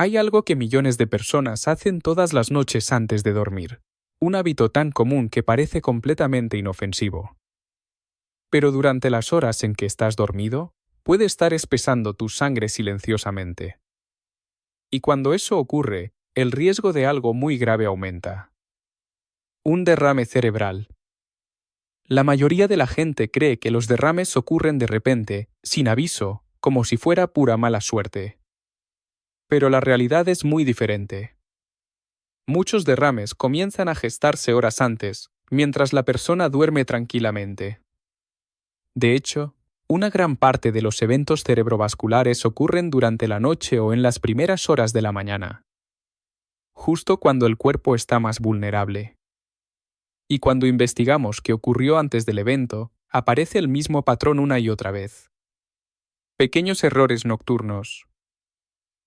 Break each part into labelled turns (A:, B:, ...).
A: Hay algo que millones de personas hacen todas las noches antes de dormir, un hábito tan común que parece completamente inofensivo. Pero durante las horas en que estás dormido, puede estar espesando tu sangre silenciosamente. Y cuando eso ocurre, el riesgo de algo muy grave aumenta. Un derrame cerebral. La mayoría de la gente cree que los derrames ocurren de repente, sin aviso, como si fuera pura mala suerte. Pero la realidad es muy diferente. Muchos derrames comienzan a gestarse horas antes, mientras la persona duerme tranquilamente. De hecho, una gran parte de los eventos cerebrovasculares ocurren durante la noche o en las primeras horas de la mañana, justo cuando el cuerpo está más vulnerable. Y cuando investigamos qué ocurrió antes del evento, aparece el mismo patrón una y otra vez. Pequeños errores nocturnos.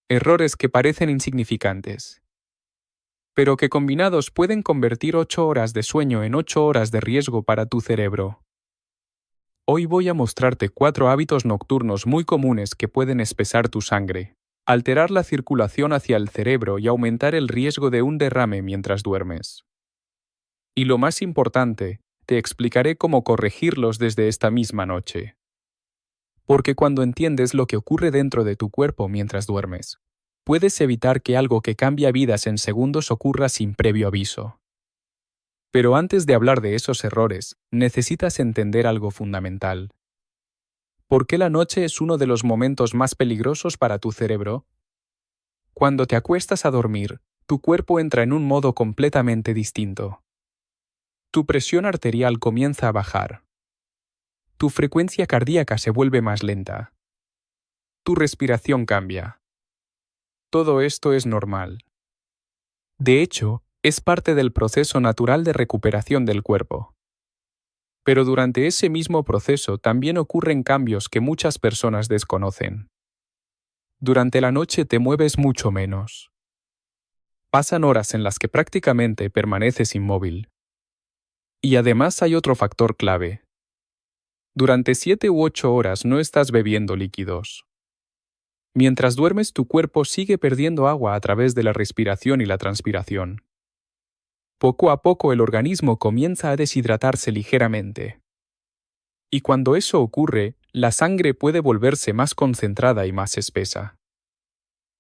A: Errores que parecen insignificantes, pero que combinados pueden convertir 8 horas de sueño en 8 horas de riesgo para tu cerebro. Hoy voy a mostrarte 4 hábitos nocturnos muy comunes que pueden espesar tu sangre, alterar la circulación hacia el cerebro y aumentar el riesgo de un derrame mientras duermes. Y lo más importante, te explicaré cómo corregirlos desde esta misma noche. Porque cuando entiendes lo que ocurre dentro de tu cuerpo mientras duermes, puedes evitar que algo que cambia vidas en segundos ocurra sin previo aviso. Pero antes de hablar de esos errores, necesitas entender algo fundamental. ¿Por qué la noche es uno de los momentos más peligrosos para tu cerebro? Cuando te acuestas a dormir, tu cuerpo entra en un modo completamente distinto. Tu presión arterial comienza a bajar. Tu frecuencia cardíaca se vuelve más lenta. Tu respiración cambia. Todo esto es normal. De hecho, es parte del proceso natural de recuperación del cuerpo. Pero durante ese mismo proceso también ocurren cambios que muchas personas desconocen. Durante la noche te mueves mucho menos. Pasan horas en las que prácticamente permaneces inmóvil. Y además hay otro factor clave. Durante 7 u 8 horas no estás bebiendo líquidos. Mientras duermes, tu cuerpo sigue perdiendo agua a través de la respiración y la transpiración. Poco a poco el organismo comienza a deshidratarse ligeramente. Y cuando eso ocurre, la sangre puede volverse más concentrada y más espesa.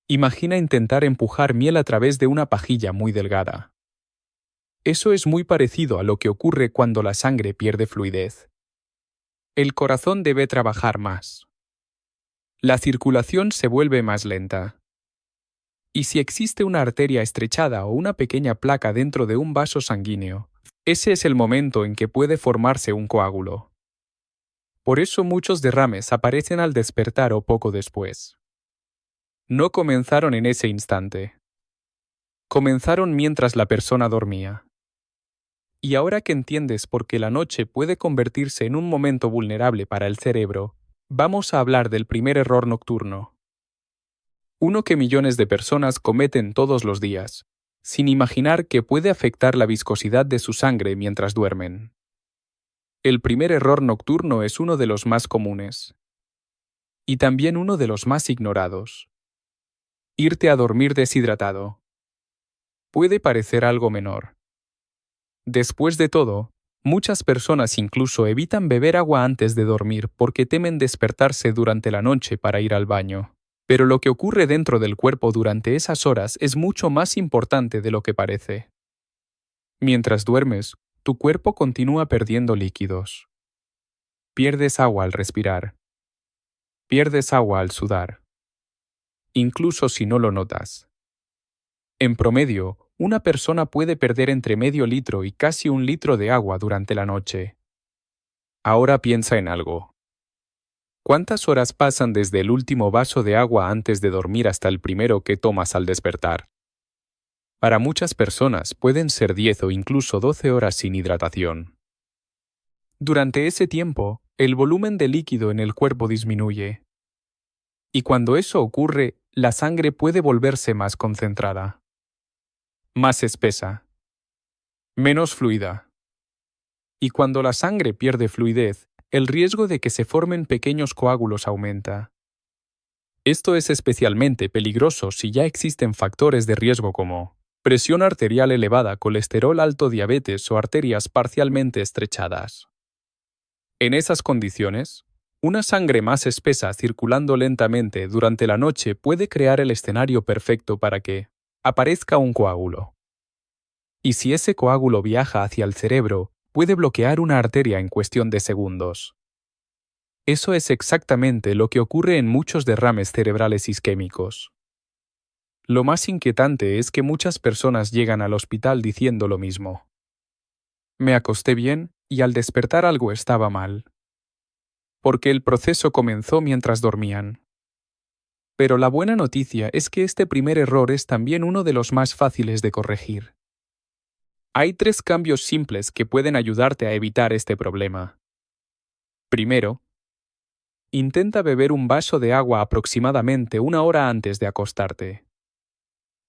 A: Imagina intentar empujar miel a través de una pajilla muy delgada. Eso es muy parecido a lo que ocurre cuando la sangre pierde fluidez. El corazón debe trabajar más. La circulación se vuelve más lenta. Y si existe una arteria estrechada o una pequeña placa dentro de un vaso sanguíneo, ese es el momento en que puede formarse un coágulo. Por eso muchos derrames aparecen al despertar o poco después. No comenzaron en ese instante. Comenzaron mientras la persona dormía. Y ahora que entiendes por qué la noche puede convertirse en un momento vulnerable para el cerebro, vamos a hablar del primer error nocturno. Uno que millones de personas cometen todos los días, sin imaginar que puede afectar la viscosidad de su sangre mientras duermen. El primer error nocturno es uno de los más comunes. Y también uno de los más ignorados. Irte a dormir deshidratado. Puede parecer algo menor. Después de todo, muchas personas incluso evitan beber agua antes de dormir porque temen despertarse durante la noche para ir al baño. Pero lo que ocurre dentro del cuerpo durante esas horas es mucho más importante de lo que parece. Mientras duermes, tu cuerpo continúa perdiendo líquidos. Pierdes agua al respirar. Pierdes agua al sudar. Incluso si no lo notas. En promedio, una persona puede perder entre medio litro y casi 1 litro de agua durante la noche. Ahora piensa en algo. ¿Cuántas horas pasan desde el último vaso de agua antes de dormir hasta el primero que tomas al despertar? Para muchas personas pueden ser 10 o incluso 12 horas sin hidratación. Durante ese tiempo, el volumen de líquido en el cuerpo disminuye. Y cuando eso ocurre, la sangre puede volverse más concentrada, más espesa, menos fluida. Y cuando la sangre pierde fluidez, el riesgo de que se formen pequeños coágulos aumenta. Esto es especialmente peligroso si ya existen factores de riesgo como presión arterial elevada, colesterol alto, diabetes o arterias parcialmente estrechadas. En esas condiciones, una sangre más espesa circulando lentamente durante la noche puede crear el escenario perfecto para que aparezca un coágulo. Y si ese coágulo viaja hacia el cerebro, puede bloquear una arteria en cuestión de segundos. Eso es exactamente lo que ocurre en muchos derrames cerebrales isquémicos. Lo más inquietante es que muchas personas llegan al hospital diciendo lo mismo. Me acosté bien y al despertar algo estaba mal. Porque el proceso comenzó mientras dormían. Pero la buena noticia es que este primer error es también uno de los más fáciles de corregir. Hay 3 cambios simples que pueden ayudarte a evitar este problema. Primero, intenta beber un vaso de agua aproximadamente 1 hora antes de acostarte.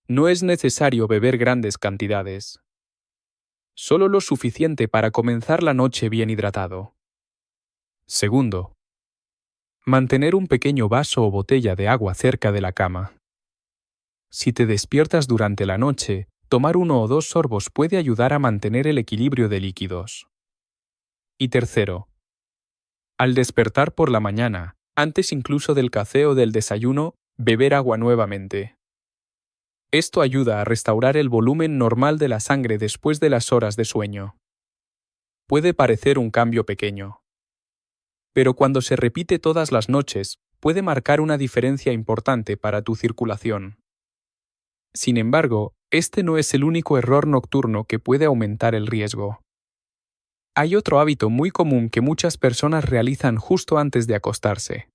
A: No es necesario beber grandes cantidades. Solo lo suficiente para comenzar la noche bien hidratado. Segundo, mantener un pequeño vaso o botella de agua cerca de la cama. Si te despiertas durante la noche, tomar 1 o 2 sorbos puede ayudar a mantener el equilibrio de líquidos. Y tercero, al despertar por la mañana, antes incluso del café o del desayuno, beber agua nuevamente. Esto ayuda a restaurar el volumen normal de la sangre después de las horas de sueño. Puede parecer un cambio pequeño, pero cuando se repite todas las noches, puede marcar una diferencia importante para tu circulación. Sin embargo, este no es el único error nocturno que puede aumentar el riesgo. Hay otro hábito muy común que muchas personas realizan justo antes de acostarse,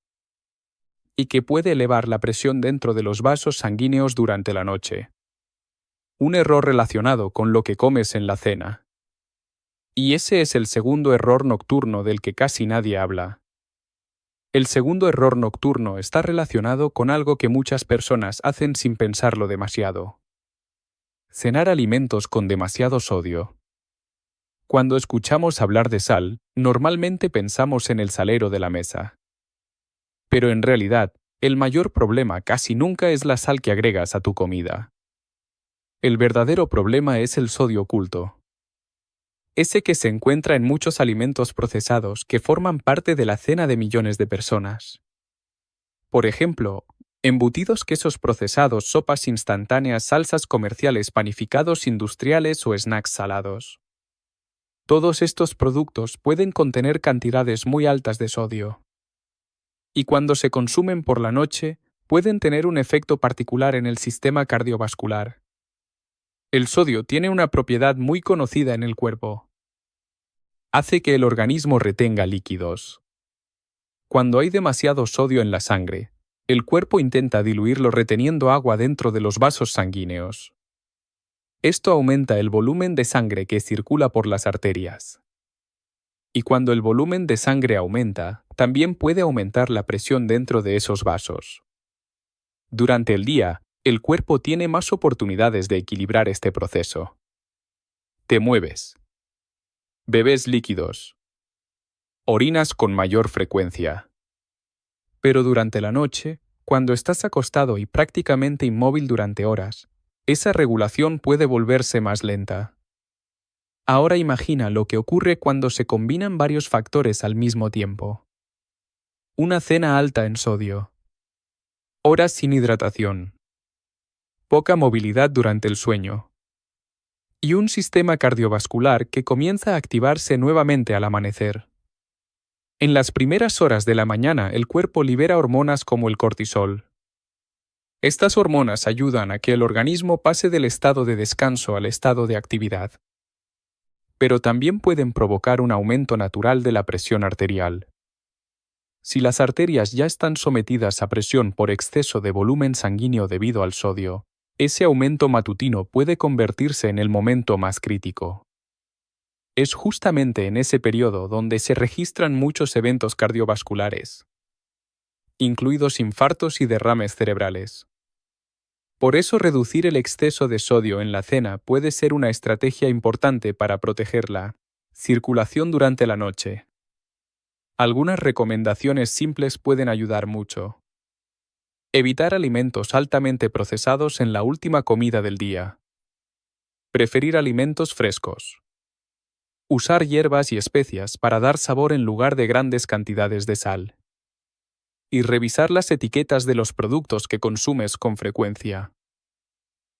A: y que puede elevar la presión dentro de los vasos sanguíneos durante la noche. Un error relacionado con lo que comes en la cena. Y ese es el segundo error nocturno del que casi nadie habla. El segundo error nocturno está relacionado con algo que muchas personas hacen sin pensarlo demasiado. Cenar alimentos con demasiado sodio. Cuando escuchamos hablar de sal, normalmente pensamos en el salero de la mesa. Pero en realidad, el mayor problema casi nunca es la sal que agregas a tu comida. El verdadero problema es el sodio oculto. Ese que se encuentra en muchos alimentos procesados que forman parte de la cena de millones de personas. Por ejemplo, embutidos, quesos procesados, sopas instantáneas, salsas comerciales, panificados industriales o snacks salados. Todos estos productos pueden contener cantidades muy altas de sodio. Y cuando se consumen por la noche, pueden tener un efecto particular en el sistema cardiovascular. El sodio tiene una propiedad muy conocida en el cuerpo. Hace que el organismo retenga líquidos. Cuando hay demasiado sodio en la sangre, el cuerpo intenta diluirlo reteniendo agua dentro de los vasos sanguíneos. Esto aumenta el volumen de sangre que circula por las arterias. Y cuando el volumen de sangre aumenta, también puede aumentar la presión dentro de esos vasos. Durante el día, el cuerpo tiene más oportunidades de equilibrar este proceso. Te mueves. Bebes líquidos. Orinas con mayor frecuencia. Pero durante la noche, cuando estás acostado y prácticamente inmóvil durante horas, esa regulación puede volverse más lenta. Ahora imagina lo que ocurre cuando se combinan varios factores al mismo tiempo. Una cena alta en sodio. Horas sin hidratación. Poca movilidad durante el sueño. Y un sistema cardiovascular que comienza a activarse nuevamente al amanecer. En las primeras horas de la mañana el cuerpo libera hormonas como el cortisol. Estas hormonas ayudan a que el organismo pase del estado de descanso al estado de actividad. Pero también pueden provocar un aumento natural de la presión arterial. Si las arterias ya están sometidas a presión por exceso de volumen sanguíneo debido al sodio, ese aumento matutino puede convertirse en el momento más crítico. Es justamente en ese periodo donde se registran muchos eventos cardiovasculares, incluidos infartos y derrames cerebrales. Por eso reducir el exceso de sodio en la cena puede ser una estrategia importante para proteger la circulación durante la noche. Algunas recomendaciones simples pueden ayudar mucho. Evitar alimentos altamente procesados en la última comida del día. Preferir alimentos frescos. Usar hierbas y especias para dar sabor en lugar de grandes cantidades de sal. Y revisar las etiquetas de los productos que consumes con frecuencia.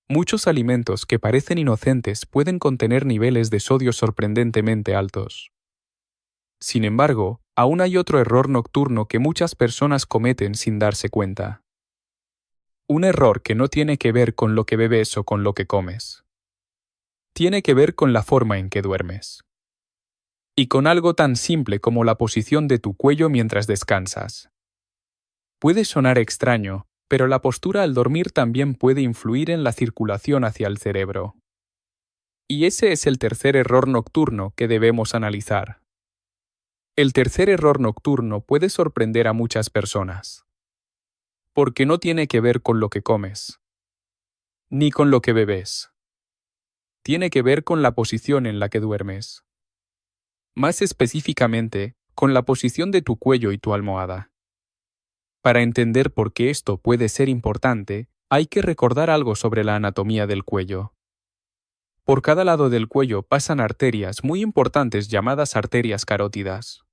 A: Muchos alimentos que parecen inocentes pueden contener niveles de sodio sorprendentemente altos. Sin embargo, aún hay otro error nocturno que muchas personas cometen sin darse cuenta. Un error que no tiene que ver con lo que bebes o con lo que comes. Tiene que ver con la forma en que duermes. Y con algo tan simple como la posición de tu cuello mientras descansas. Puede sonar extraño, pero la postura al dormir también puede influir en la circulación hacia el cerebro. Y ese es el tercer error nocturno que debemos analizar. El tercer error nocturno puede sorprender a muchas personas. Porque no tiene que ver con lo que comes, ni con lo que bebes. Tiene que ver con la posición en la que duermes. Más específicamente, con la posición de tu cuello y tu almohada. Para entender por qué esto puede ser importante, hay que recordar algo sobre la anatomía del cuello. Por cada lado del cuello pasan arterias muy importantes llamadas arterias carótidas.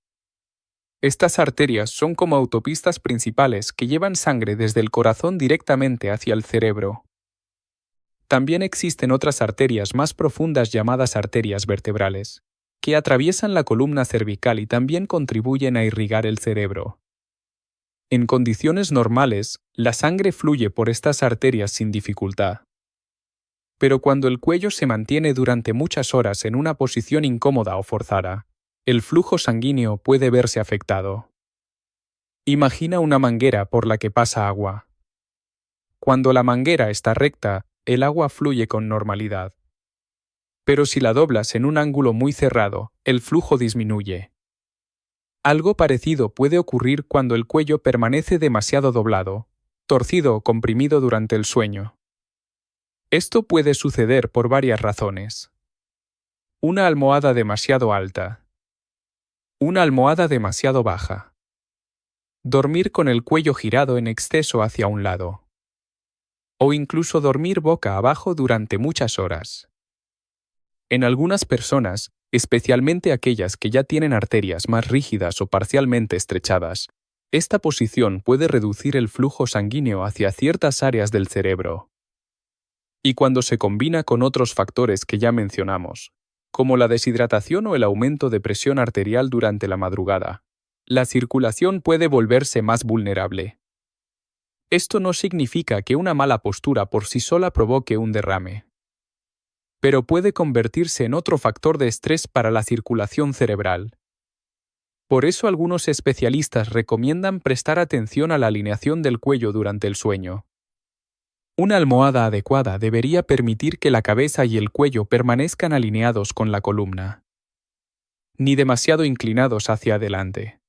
A: Estas arterias son como autopistas principales que llevan sangre desde el corazón directamente hacia el cerebro. También existen otras arterias más profundas llamadas arterias vertebrales, que atraviesan la columna cervical y también contribuyen a irrigar el cerebro. En condiciones normales, la sangre fluye por estas arterias sin dificultad. Pero cuando el cuello se mantiene durante muchas horas en una posición incómoda o forzada, el flujo sanguíneo puede verse afectado. Imagina una manguera por la que pasa agua. Cuando la manguera está recta, el agua fluye con normalidad. Pero si la doblas en un ángulo muy cerrado, el flujo disminuye. Algo parecido puede ocurrir cuando el cuello permanece demasiado doblado, torcido o comprimido durante el sueño. Esto puede suceder por varias razones. Una almohada demasiado alta. Una almohada demasiado baja. Dormir con el cuello girado en exceso hacia un lado. O incluso dormir boca abajo durante muchas horas. En algunas personas, especialmente aquellas que ya tienen arterias más rígidas o parcialmente estrechadas, esta posición puede reducir el flujo sanguíneo hacia ciertas áreas del cerebro. Y cuando se combina con otros factores que ya mencionamos, como la deshidratación o el aumento de presión arterial durante la madrugada, la circulación puede volverse más vulnerable. Esto no significa que una mala postura por sí sola provoque un derrame, pero puede convertirse en otro factor de estrés para la circulación cerebral. Por eso algunos especialistas recomiendan prestar atención a la alineación del cuello durante el sueño. Una almohada adecuada debería permitir que la cabeza y el cuello permanezcan alineados con la columna. Ni demasiado inclinados hacia adelante.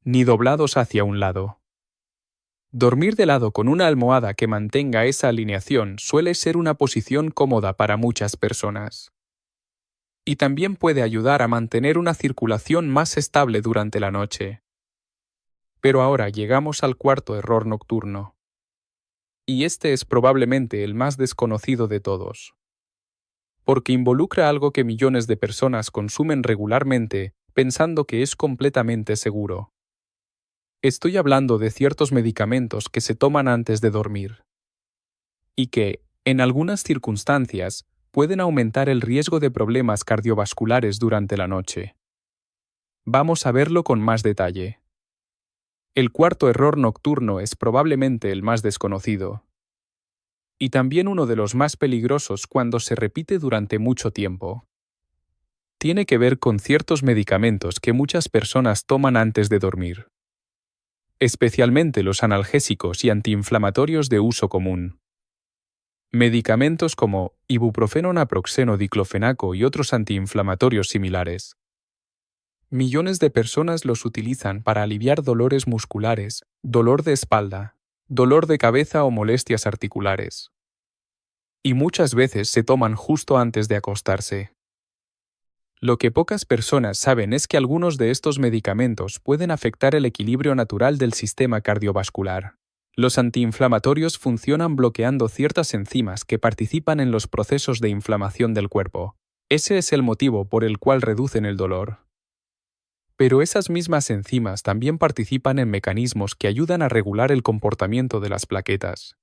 A: Ni doblados hacia un lado. Dormir de lado con una almohada que mantenga esa alineación suele ser una posición cómoda para muchas personas. Y también puede ayudar a mantener una circulación más estable durante la noche. Pero ahora llegamos al cuarto error nocturno. Y este es probablemente el más desconocido de todos. Porque involucra algo que millones de personas consumen regularmente pensando que es completamente seguro. Estoy hablando de ciertos medicamentos que se toman antes de dormir. Y que, en algunas circunstancias, pueden aumentar el riesgo de problemas cardiovasculares durante la noche. Vamos a verlo con más detalle. El cuarto error nocturno es probablemente el más desconocido. Y también uno de los más peligrosos cuando se repite durante mucho tiempo. Tiene que ver con ciertos medicamentos que muchas personas toman antes de dormir. Especialmente los analgésicos y antiinflamatorios de uso común. Medicamentos como ibuprofeno, naproxeno, diclofenaco y otros antiinflamatorios similares. Millones de personas los utilizan para aliviar dolores musculares, dolor de espalda, dolor de cabeza o molestias articulares. Y muchas veces se toman justo antes de acostarse. Lo que pocas personas saben es que algunos de estos medicamentos pueden afectar el equilibrio natural del sistema cardiovascular, Los antiinflamatorios funcionan bloqueando ciertas enzimas que participan en los procesos de inflamación del cuerpo. Ese es el motivo por el cual reducen el dolor. Pero esas mismas enzimas también participan en mecanismos que ayudan a regular el comportamiento de las plaquetas.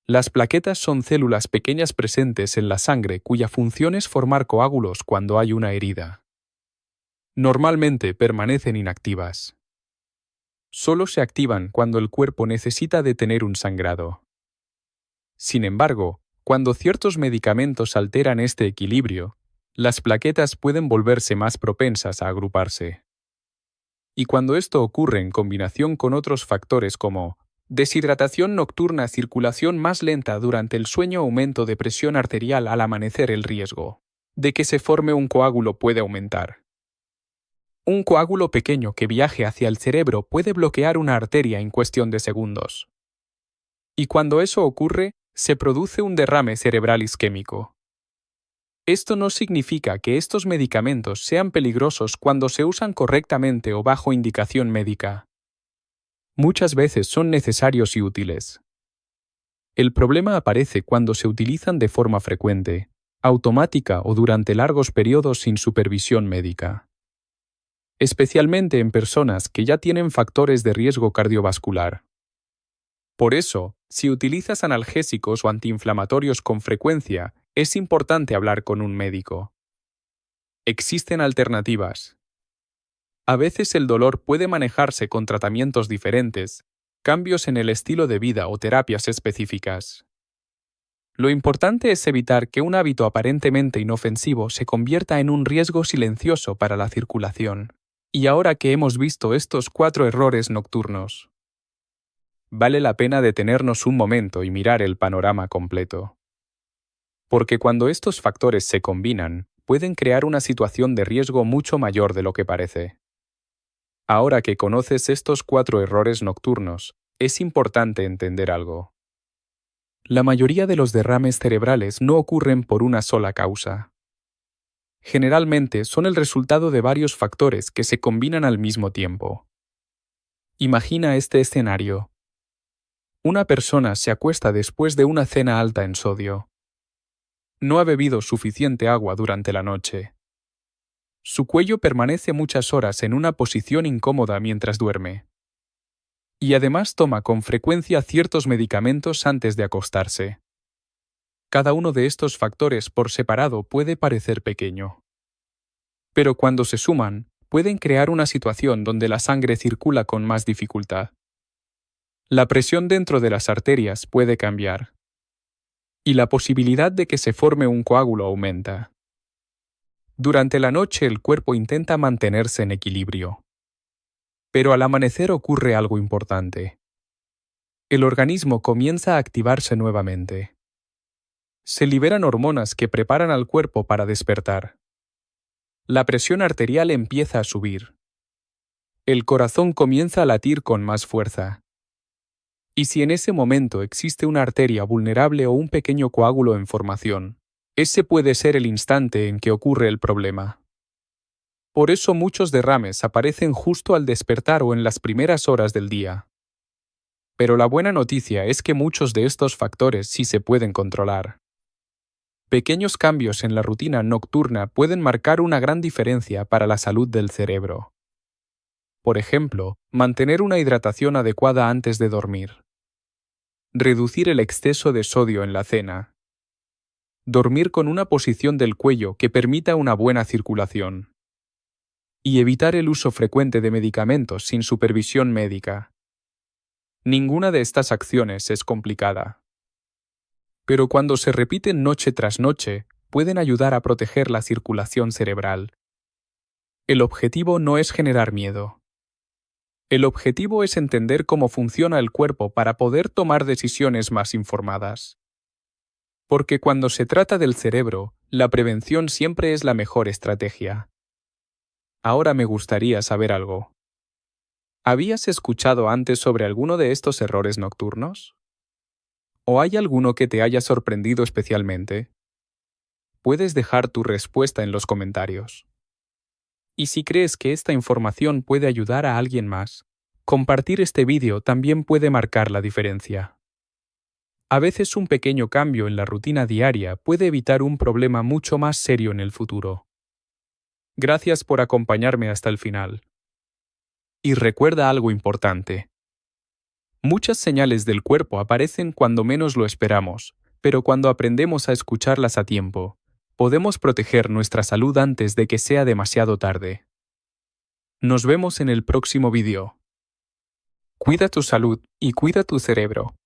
A: Las plaquetas son células pequeñas presentes en la sangre cuya función es formar coágulos cuando hay una herida. Normalmente permanecen inactivas. Solo se activan cuando el cuerpo necesita detener un sangrado. Sin embargo, cuando ciertos medicamentos alteran este equilibrio, las plaquetas pueden volverse más propensas a agruparse. Y cuando esto ocurre en combinación con otros factores como deshidratación nocturna, circulación más lenta durante el sueño, aumento de presión arterial al amanecer, el riesgo de que se forme un coágulo puede aumentar. Un coágulo pequeño que viaje hacia el cerebro puede bloquear una arteria en cuestión de segundos. Y cuando eso ocurre, se produce un derrame cerebral isquémico. Esto no significa que estos medicamentos sean peligrosos cuando se usan correctamente o bajo indicación médica. Muchas veces son necesarios y útiles. El problema aparece cuando se utilizan de forma frecuente, automática o durante largos periodos sin supervisión médica. Especialmente en personas que ya tienen factores de riesgo cardiovascular. Por eso, si utilizas analgésicos o antiinflamatorios con frecuencia, es importante hablar con un médico. Existen alternativas. A veces el dolor puede manejarse con tratamientos diferentes, cambios en el estilo de vida o terapias específicas. Lo importante es evitar que un hábito aparentemente inofensivo se convierta en un riesgo silencioso para la circulación. Y ahora que hemos visto estos 4 errores nocturnos, vale la pena detenernos un momento y mirar el panorama completo. Porque cuando estos factores se combinan, pueden crear una situación de riesgo mucho mayor de lo que parece. Ahora que conoces estos 4 errores nocturnos, es importante entender algo. La mayoría de los derrames cerebrales no ocurren por una sola causa. Generalmente son el resultado de varios factores que se combinan al mismo tiempo. Imagina este escenario. Una persona se acuesta después de una cena alta en sodio. No ha bebido suficiente agua durante la noche. Su cuello permanece muchas horas en una posición incómoda mientras duerme. Y además toma con frecuencia ciertos medicamentos antes de acostarse. Cada uno de estos factores por separado puede parecer pequeño. Pero cuando se suman, pueden crear una situación donde la sangre circula con más dificultad. La presión dentro de las arterias puede cambiar. Y la posibilidad de que se forme un coágulo aumenta. Durante la noche el cuerpo intenta mantenerse en equilibrio. Pero al amanecer ocurre algo importante. El organismo comienza a activarse nuevamente. Se liberan hormonas que preparan al cuerpo para despertar. La presión arterial empieza a subir. El corazón comienza a latir con más fuerza. Y si en ese momento existe una arteria vulnerable o un pequeño coágulo en formación, ese puede ser el instante en que ocurre el problema. Por eso muchos derrames aparecen justo al despertar o en las primeras horas del día. Pero la buena noticia es que muchos de estos factores sí se pueden controlar. Pequeños cambios en la rutina nocturna pueden marcar una gran diferencia para la salud del cerebro. Por ejemplo, mantener una hidratación adecuada antes de dormir. Reducir el exceso de sodio en la cena. Dormir con una posición del cuello que permita una buena circulación. Y evitar el uso frecuente de medicamentos sin supervisión médica. Ninguna de estas acciones es complicada. Pero cuando se repiten noche tras noche, pueden ayudar a proteger la circulación cerebral. El objetivo no es generar miedo. El objetivo es entender cómo funciona el cuerpo para poder tomar decisiones más informadas. Porque cuando se trata del cerebro, la prevención siempre es la mejor estrategia. Ahora me gustaría saber algo. ¿Habías escuchado antes sobre alguno de estos errores nocturnos? ¿O hay alguno que te haya sorprendido especialmente? Puedes dejar tu respuesta en los comentarios. Y si crees que esta información puede ayudar a alguien más, Compartir este vídeo también puede marcar la diferencia. A veces un pequeño cambio en la rutina diaria puede evitar un problema mucho más serio en el futuro. Gracias por acompañarme hasta el final. Y recuerda algo importante. Muchas señales del cuerpo aparecen cuando menos lo esperamos, pero cuando aprendemos a escucharlas a tiempo, podemos proteger nuestra salud antes de que sea demasiado tarde. Nos vemos en el próximo vídeo. Cuida tu salud y cuida tu cerebro.